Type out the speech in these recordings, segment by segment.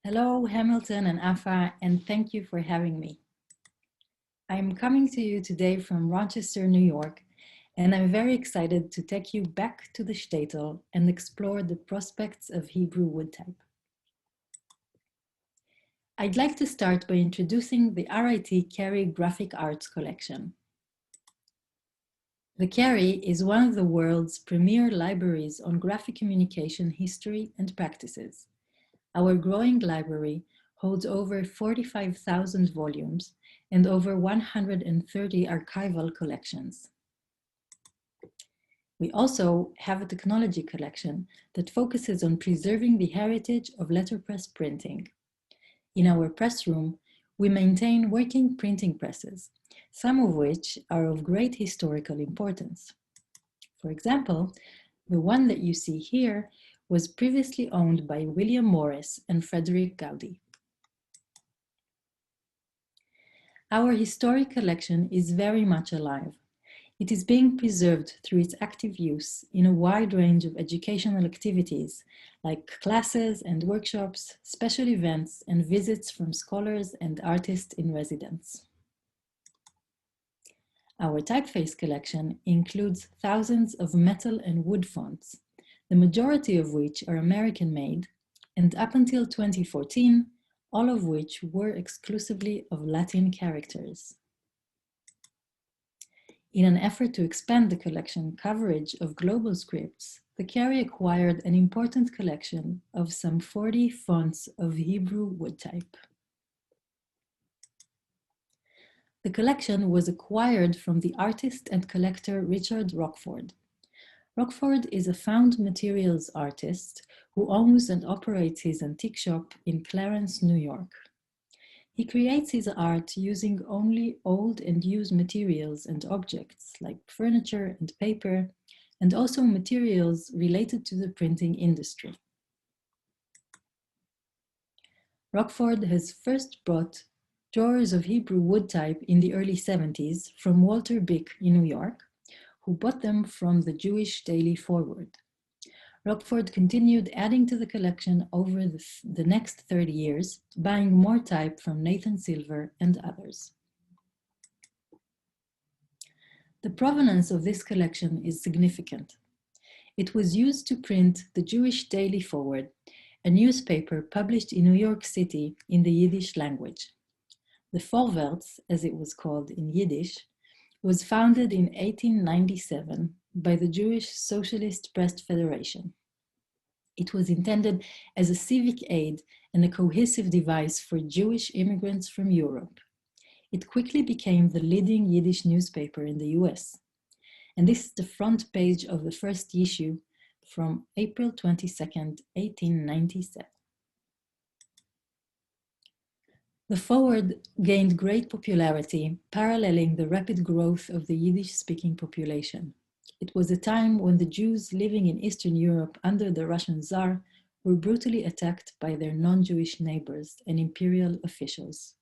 Hello, Hamilton and Afa, and thank you for having me. I'm coming to you today from Rochester, New York, and I'm very excited to take you back to the Shtetl and explore the prospects of Hebrew wood type. I'd like to start by introducing the RIT Carey Graphic Arts Collection. The Carey is one of the world's premier libraries on graphic communication history and practices. Our growing library holds over 45,000 volumes and over 130 archival collections. We also have a technology collection that focuses on preserving the heritage of letterpress printing. In our press room, we maintain working printing presses, some of which are of great historical importance. For example, the one that you see here was previously owned by William Morris and Frederick Gowdy. Our historic collection is very much alive. It is being preserved through its active use in a wide range of educational activities like classes and workshops, special events, and visits from scholars and artists in residence. Our typeface collection includes thousands of metal and wood fonts, the majority of which are American-made, and up until 2014, all of which were exclusively of Latin characters. In an effort to expand the collection coverage of global scripts, the Carey acquired an important collection of some 40 fonts of Hebrew wood type. The collection was acquired from the artist and collector Richard Rockford. Rockford is a found materials artist who owns and operates his antique shop in Clarence, New York. He creates his art using only old and used materials and objects like furniture and paper, and also materials related to the printing industry. Rockford has first brought drawers of Hebrew wood type in the early 70s from Walter Bick in New York, who bought them from the Jewish Daily Forward. Rockford continued adding to the collection over the next 30 years, buying more type from Nathan Silver and others. The provenance of this collection is significant. It was used to print the Jewish Daily Forward, a newspaper published in New York City in the Yiddish language. The Vorwärts, as it was called in Yiddish, was founded in 1897 by the Jewish Socialist Press Federation. It was intended as a civic aid and a cohesive device for Jewish immigrants from Europe. It quickly became the leading Yiddish newspaper in the US. And this is the front page of the first issue from April 22nd, 1897. The Forward gained great popularity, paralleling the rapid growth of the Yiddish-speaking population. It was a time when the Jews living in Eastern Europe under the Russian Tsar were brutally attacked by their non-Jewish neighbors and imperial officials.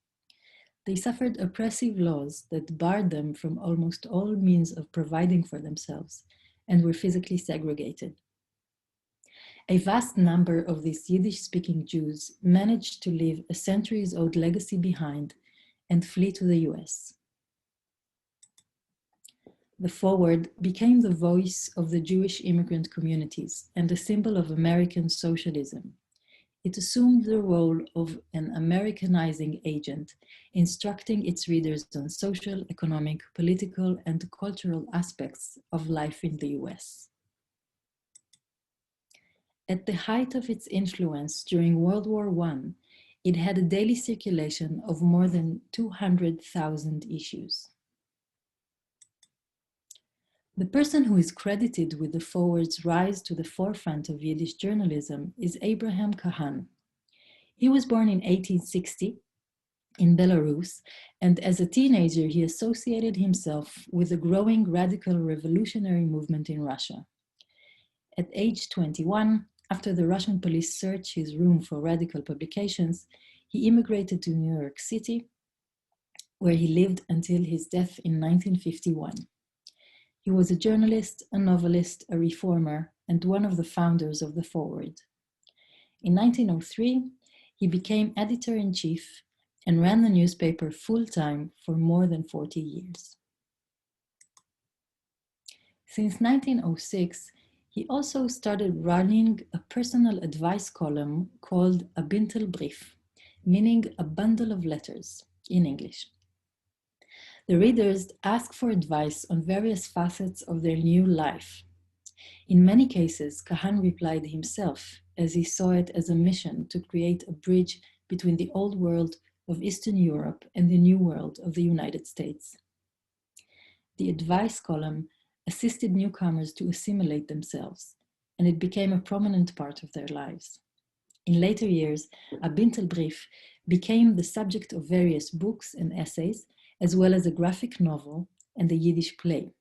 They suffered oppressive laws that barred them from almost all means of providing for themselves and were physically segregated. A vast number of these Yiddish-speaking Jews managed to leave a centuries-old legacy behind and flee to the US. The Forward became the voice of the Jewish immigrant communities and a symbol of American socialism. It assumed the role of an Americanizing agent, instructing its readers on social, economic, political, and cultural aspects of life in the US. At the height of its influence during World War I, it had a daily circulation of more than 200,000 issues. The person who is credited with the Forward's rise to the forefront of Yiddish journalism is Abraham Kahan. He was born in 1860 in Belarus, and as a teenager he associated himself with the growing radical revolutionary movement in Russia. At age 21, after the Russian police searched his room for radical publications, he immigrated to New York City, where he lived until his death in 1951. He was a journalist, a novelist, a reformer, and one of the founders of the Forward. In 1903, He became editor-in-chief and ran the newspaper full-time for more than 40 years. Since 1906, he also started running a personal advice column called a Bintelbrief, meaning a bundle of letters in English. The readers ask for advice on various facets of their new life. In many cases, Kahan replied himself, as he saw it as a mission to create a bridge between the old world of Eastern Europe and the new world of the United States. The advice column assisted newcomers to assimilate themselves, and it became a prominent part of their lives. In later years, a Bintelbrief became the subject of various books and essays, as well as a graphic novel and a Yiddish play.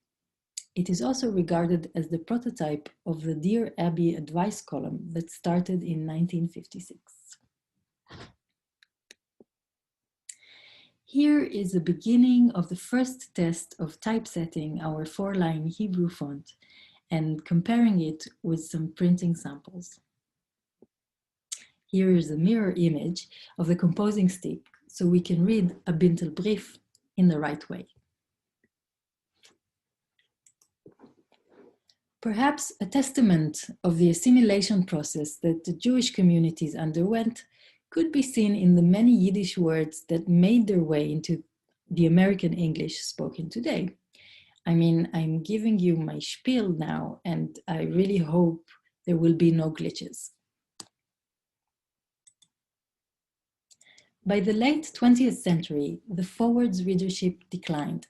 It is also regarded as the prototype of the Dear Abby advice column that started in 1956. Here is the beginning of the first test of typesetting our 4-line Hebrew font and comparing it with some printing samples. Here is a mirror image of the composing stick so we can read a Bintelbrief in the right way. Perhaps a testament of the assimilation process that the Jewish communities underwent could be seen in the many Yiddish words that made their way into the American English spoken today. I mean, I'm giving you my spiel now, and I really hope there will be no glitches. By the late 20th century, the Forward's readership declined.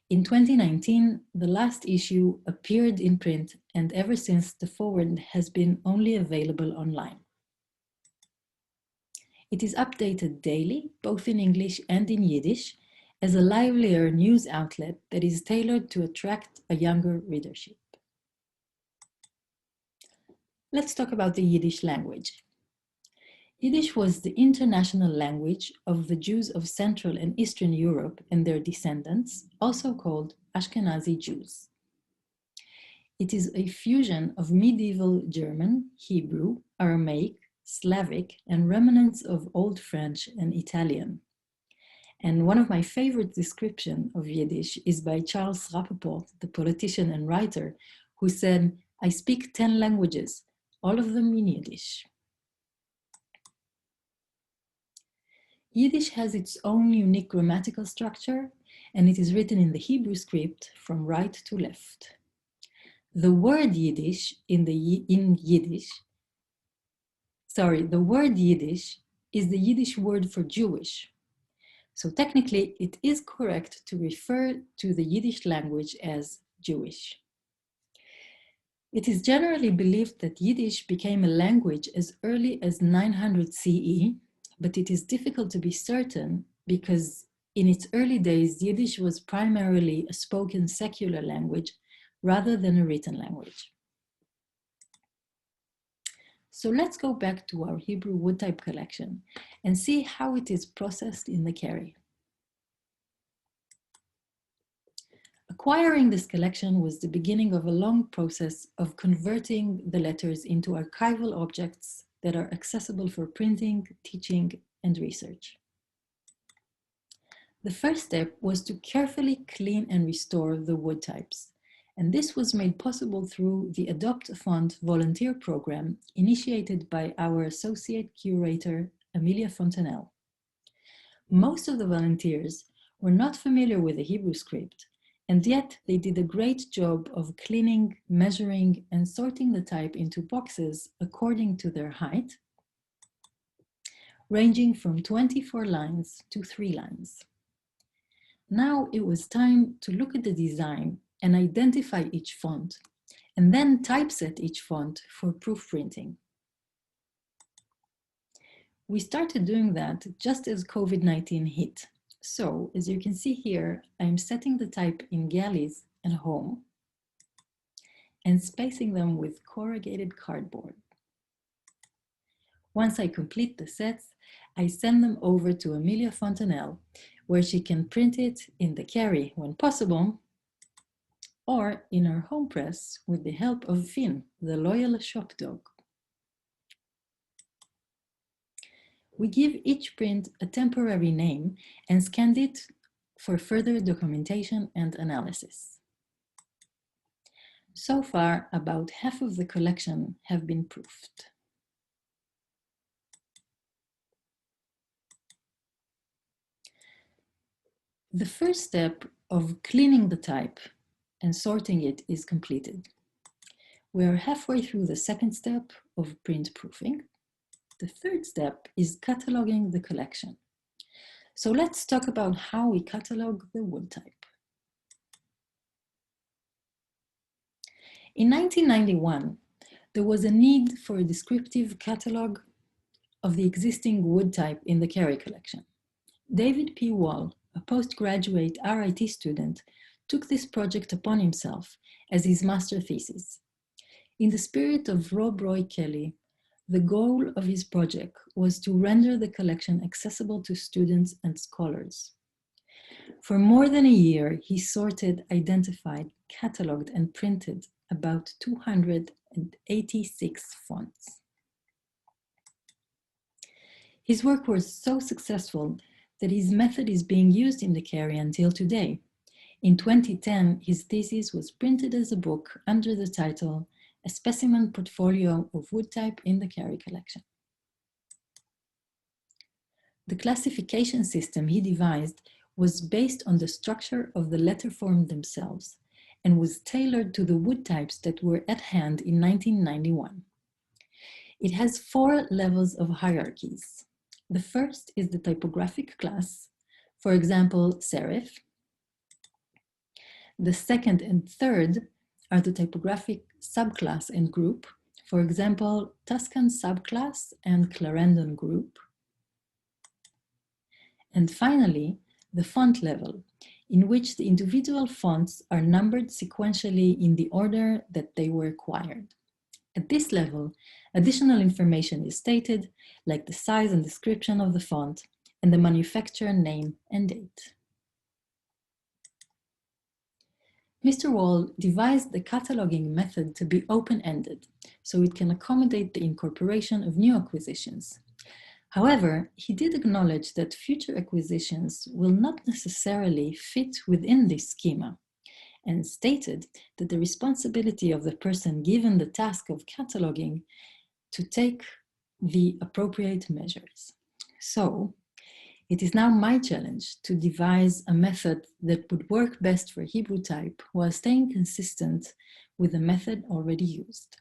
In 2019, the last issue appeared in print, and ever since, the Forward has been only available online. It is updated daily, both in English and in Yiddish, as a livelier news outlet that is tailored to attract a younger readership. Let's talk about the Yiddish language. Yiddish was the international language of the Jews of Central and Eastern Europe and their descendants, also called Ashkenazi Jews. It is a fusion of medieval German, Hebrew, Aramaic, Slavic, and remnants of Old French and Italian. And one of my favorite descriptions of Yiddish is by Charles Rappaport, the politician and writer, who said, "I speak 10 languages, all of them in Yiddish." Yiddish has its own unique grammatical structure, and it is written in the Hebrew script from right to left. The word Yiddish the word Yiddish is the Yiddish word for Jewish. So technically, it is correct to refer to the Yiddish language as Jewish. It is generally believed that Yiddish became a language as early as 900 CE, but it is difficult to be certain because in its early days, Yiddish was primarily a spoken secular language rather than a written language. So let's go back to our Hebrew woodtype collection and see how it is processed in the carry. Acquiring this collection was the beginning of a long process of converting the letters into archival objects that are accessible for printing, teaching, and research. The first step was to carefully clean and restore the wood types, and this was made possible through the Adopt a Font volunteer program initiated by our associate curator, Amelia Fontanelle. Most of the volunteers were not familiar with the Hebrew script, and yet they did a great job of cleaning, measuring, and sorting the type into boxes according to their height, ranging from 24 lines to 3 lines. Now it was time to look at the design and identify each font, and then typeset each font for proofprinting. We started doing that just as COVID-19 hit. So, as you can see here, I'm setting the type in galleys and home and spacing them with corrugated cardboard. Once I complete the sets, I send them over to Amelia Fontanelle, where she can print it in the carry when possible, or in her home press with the help of Finn, the loyal shop dog. we give each print a temporary name and scanned it for further documentation and analysis. So far, about half of the collection have been proofed. The first step of cleaning the type and sorting it is completed. We are halfway through the second step of print proofing. The third step is cataloging the collection. So let's talk about how we catalog the wood type. In 1991, there was a need for a descriptive catalog of the existing wood type in the Carey collection. David P. Wall, a postgraduate RIT student, took this project upon himself as his master thesis. In the spirit of Rob Roy Kelly, the goal of his project was to render the collection accessible to students and scholars. For more than a year, he sorted, identified, cataloged, and printed about 286 fonts. His work was so successful that his method is being used in the Carey until today. In 2010, his thesis was printed as a book under the title A Specimen Portfolio of Wood Type in the Carey Collection. The classification system he devised was based on the structure of the letter form themselves and was tailored to the wood types that were at hand in 1991. It has 4 levels of hierarchies. The first is the typographic class, for example, serif. The second and third are the typographic subclass and group, for example, Tuscan subclass and Clarendon group. And finally, the font level, in which the individual fonts are numbered sequentially in the order that they were acquired. At this level, additional information is stated, like the size and description of the font and the manufacturer name and date. Mr. Wall devised the cataloging method to be open-ended, so it can accommodate the incorporation of new acquisitions. However, he did acknowledge that future acquisitions will not necessarily fit within this schema, and stated that the responsibility of the person given the task of cataloging to take the appropriate measures. So, it is now my challenge to devise a method that would work best for Hebrew type while staying consistent with the method already used.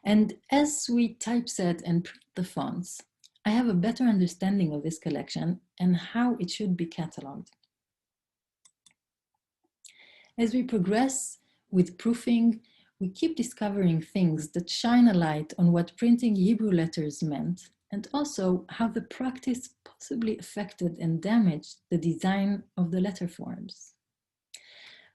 And as we typeset and print the fonts, I have a better understanding of this collection and how it should be cataloged. As we progress with proofing, we keep discovering things that shine a light on what printing Hebrew letters meant, and also how the practice possibly affected and damaged the design of the letter forms.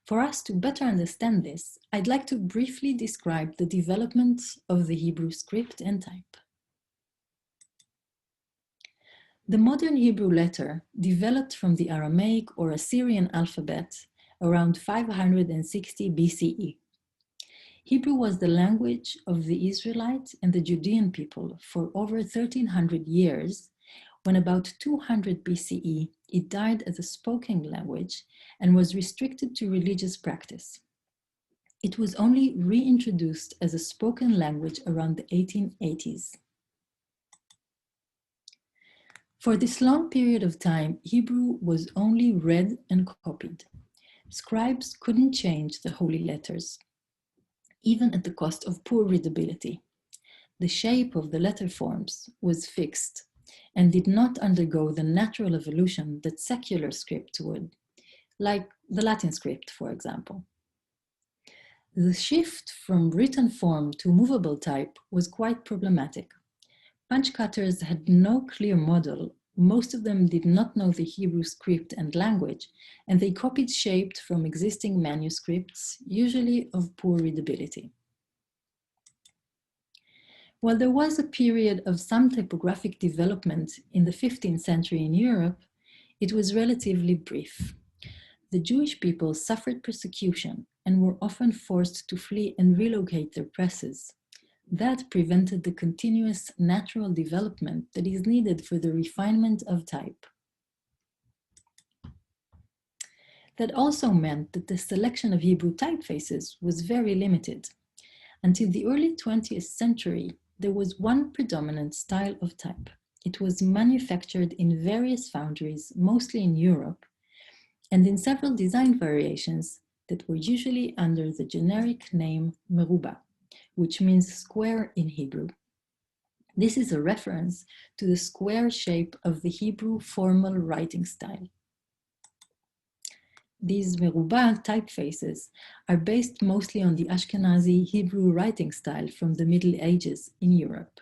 For us to better understand this, I'd like to briefly describe the development of the Hebrew script and type. The modern Hebrew letter developed from the Aramaic or Assyrian alphabet around 560 BCE. Hebrew was the language of the Israelites and the Judean people for over 1300 years, when about 200 BCE it died as a spoken language and was restricted to religious practice. It was only reintroduced as a spoken language around the 1880s. For this long period of time, Hebrew was only read and copied. Scribes couldn't change the holy letters, even at the cost of poor readability. The shape of the letter forms was fixed and did not undergo the natural evolution that secular script would, like the Latin script, for example. The shift from written form to movable type was quite problematic. Punch cutters had no clear model. Most of them did not know the Hebrew script and language, and they copied shaped from existing manuscripts, usually of poor readability. While there was a period of some typographic development in the 15th century in Europe, it was relatively brief. The Jewish people suffered persecution and were often forced to flee and relocate their presses. That prevented the continuous natural development that is needed for the refinement of type. That also meant that the selection of Hebrew typefaces was very limited. Until the early 20th century, there was one predominant style of type. It was manufactured in various foundries, mostly in Europe, and in several design variations that were usually under the generic name Meruba, which means square in Hebrew. This is a reference to the square shape of the Hebrew formal writing style. These Meruba typefaces are based mostly on the Ashkenazi Hebrew writing style from the Middle Ages in Europe.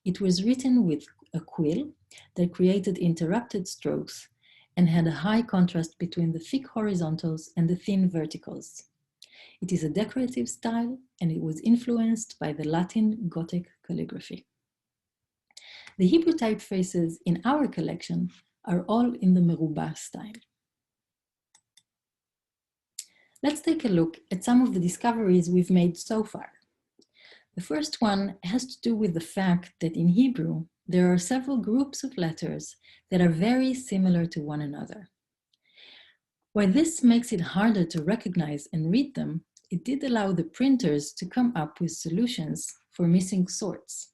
It was written with a quill that created interrupted strokes and had a high contrast between the thick horizontals and the thin verticals. It is a decorative style, and it was influenced by the Latin Gothic calligraphy. The Hebrew typefaces in our collection are all in the Meruba style. Let's take a look at some of the discoveries we've made so far. The first one has to do with the fact that in Hebrew, there are several groups of letters that are very similar to one another. While this makes it harder to recognize and read them, it did allow the printers to come up with solutions for missing sorts.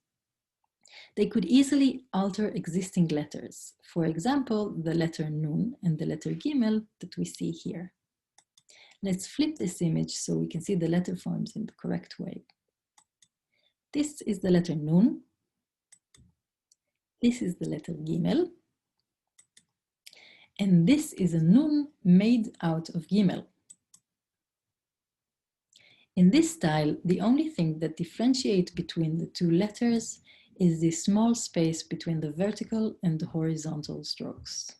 They could easily alter existing letters. For example, the letter Nun and the letter Gimel that we see here. Let's flip this image so we can see the letter forms in the correct way. This is the letter Nun. This is the letter Gimel. And this is a Nun made out of Gimel. In this style, the only thing that differentiates between the two letters is the small space between the vertical and the horizontal strokes.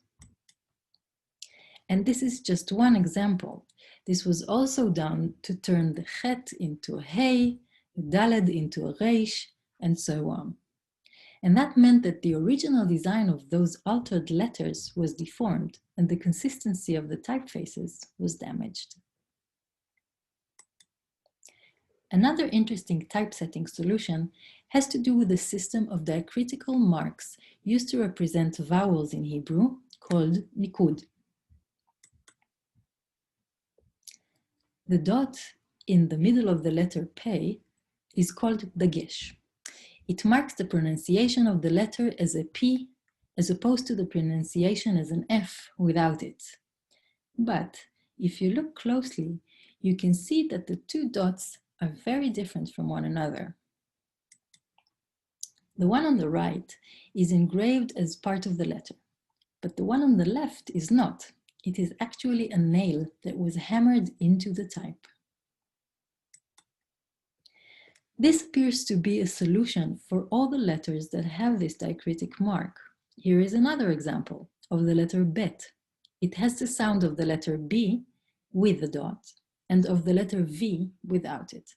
And this is just one example. This was also done to turn the chet into a hey, a daled into a reish, and so on. And that meant that the original design of those altered letters was deformed, and the consistency of the typefaces was damaged. Another interesting typesetting solution has to do with the system of diacritical marks used to represent vowels in Hebrew, called nikud. The dot in the middle of the letter P is called dagesh. It marks the pronunciation of the letter as a P as opposed to the pronunciation as an F without it. But if you look closely, you can see that the two dots are very different from one another. The one on the right is engraved as part of the letter, but the one on the left is not. It is actually a nail that was hammered into the type. This appears to be a solution for all the letters that have this diacritic mark. Here is another example of the letter bet. It has the sound of the letter B with the dot and of the letter V without it.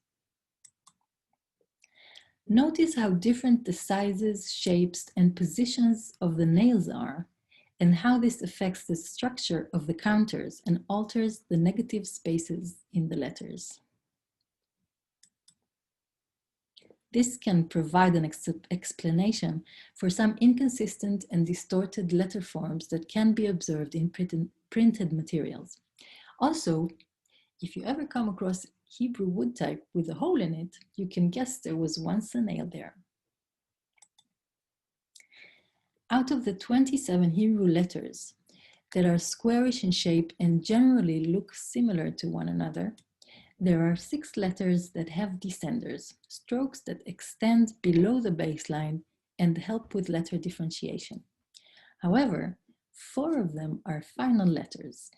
Notice how different the sizes, shapes, and positions of the nails are, and how this affects the structure of the counters and alters the negative spaces in the letters. This can provide an explanation for some inconsistent and distorted letter forms that can be observed in printed materials. Also, if you ever come across Hebrew wood type with a hole in it, you can guess there was once a nail there. Out of the 27 Hebrew letters that are squarish in shape and generally look similar to one another, there are 6 letters that have descenders, strokes that extend below the baseline and help with letter differentiation. However, 4 of them are final letters.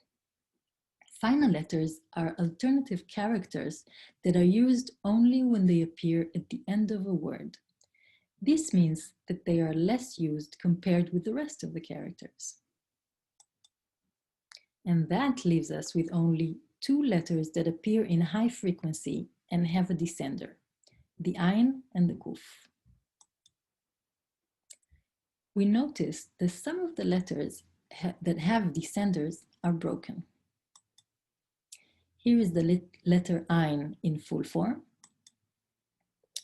Final letters are alternative characters that are used only when they appear at the end of a word. This means that they are less used compared with the rest of the characters. And that leaves us with only 2 letters that appear in high frequency and have a descender, the Ain and the Kuf. We notice that some of the letters that have descenders are broken. Here is the letter Ain in full form.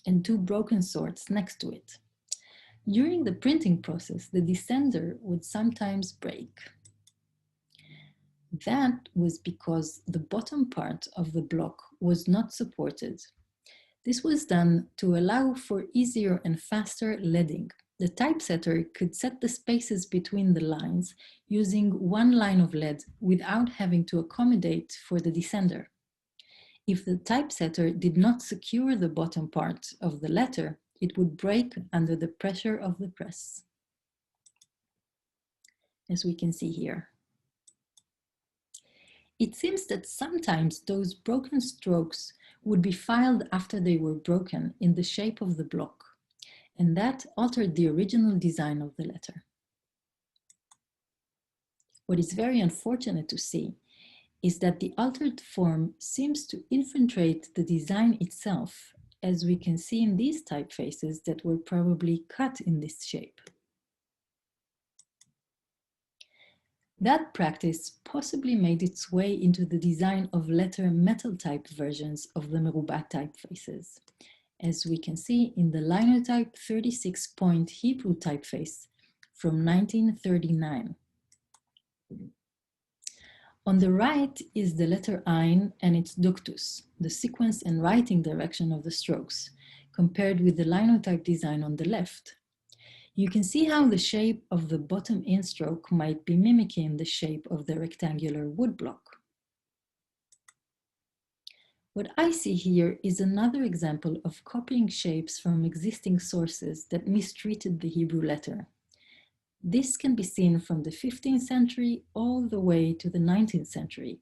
and 2 broken swords next to it. During the printing process, the descender would sometimes break. That was because the bottom part of the block was not supported. This was done to allow for easier and faster leading. The typesetter could set the spaces between the lines using one line of lead without having to accommodate for the descender. If the typesetter did not secure the bottom part of the letter, it would break under the pressure of the press, as we can see here. It seems that sometimes those broken strokes would be filed after they were broken in the shape of the block, and that altered the original design of the letter. What is very unfortunate to see is that the altered form seems to infiltrate the design itself, as we can see in these typefaces that were probably cut in this shape. That practice possibly made its way into the design of letter metal type versions of the Meruba typefaces, as we can see in the Linotype 36-point Hebrew typeface from 1939. On the right is the letter Ein and its ductus, the sequence and writing direction of the strokes, compared with the linotype design on the left. You can see how the shape of the bottom in-stroke might be mimicking the shape of the rectangular woodblock. What I see here is another example of copying shapes from existing sources that mistreated the Hebrew letter. This can be seen from the 15th century all the way to the 19th century.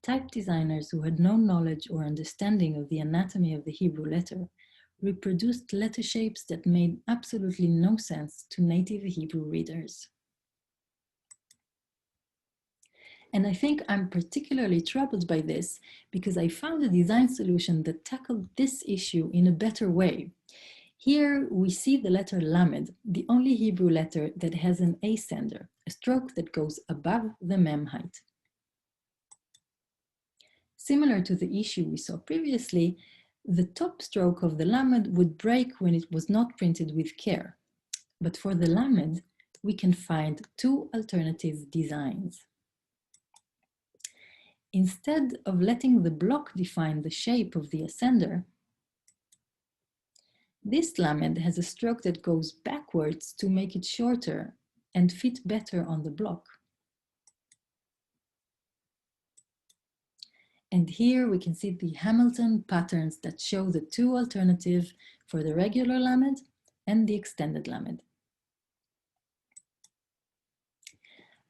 Type designers who had no knowledge or understanding of the anatomy of the Hebrew letter reproduced letter shapes that made absolutely no sense to native Hebrew readers. And I think I'm particularly troubled by this because I found a design solution that tackled this issue in a better way. Here we see the letter Lamed, the only Hebrew letter that has an ascender, a stroke that goes above the mem height. Similar to the issue we saw previously, the top stroke of the Lamed would break when it was not printed with care. But for the Lamed, we can find 2 alternative designs. Instead of letting the block define the shape of the ascender, this Lamed has a stroke that goes backwards to make it shorter and fit better on the block. And here we can see the Hamilton patterns that show the 2 alternatives for the regular Lamed and the extended Lamed.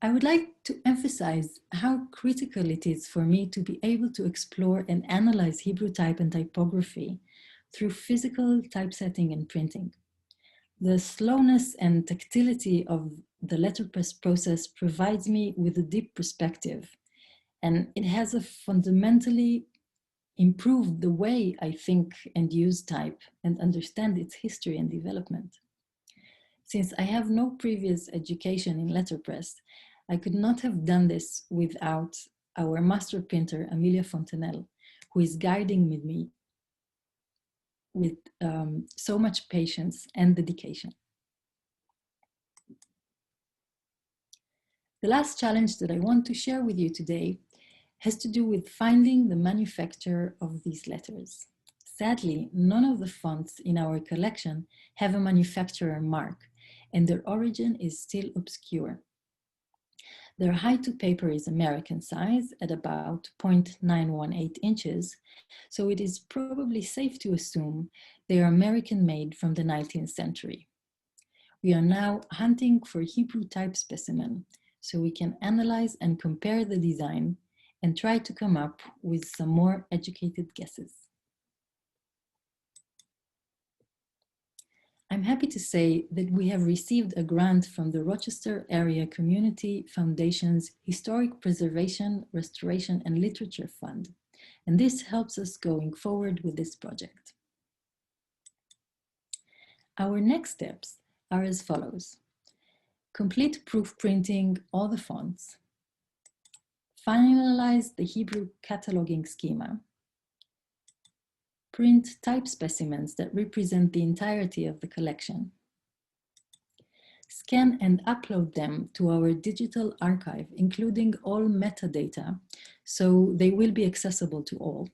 I would like to emphasize how critical it is for me to be able to explore and analyze Hebrew type and typography through physical typesetting and printing. The slowness and tactility of the letterpress process provides me with a deep perspective, and it has fundamentally improved the way I think and use type and understand its history and development. Since I have no previous education in letterpress, I could not have done this without our master printer, Amelia Fontenelle, who is guiding me with so much patience and dedication. The last challenge that I want to share with you today has to do with finding the manufacturer of these letters. Sadly, none of the fonts in our collection have a manufacturer mark, and their origin is still obscure. Their height to paper is American size at about 0.918 inches, so it is probably safe to assume they are American made from the 19th century. We are now hunting for Hebrew type specimen, so we can analyze and compare the design and try to come up with some more educated guesses. I'm happy to say that we have received a grant from the Rochester Area Community Foundation's Historic Preservation, Restoration and Literature Fund, and this helps us going forward with this project. Our next steps are as follows. Complete proof printing all the fonts, finalize the Hebrew cataloging schema, Print type specimens that represent the entirety of the collection. Scan and upload them to our digital archive, including all metadata, so they will be accessible to all.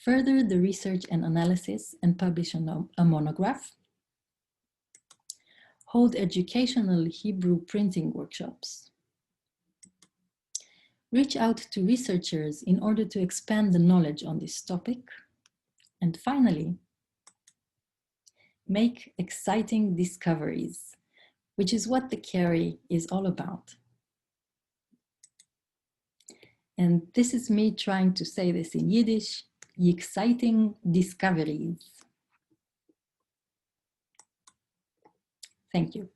Further the research and analysis and publish a monograph. Hold educational Hebrew printing workshops. Reach out to researchers in order to expand the knowledge on this topic. And finally, make exciting discoveries, which is what the carry is all about. And this is me trying to say this in Yiddish, exciting discoveries. Thank you.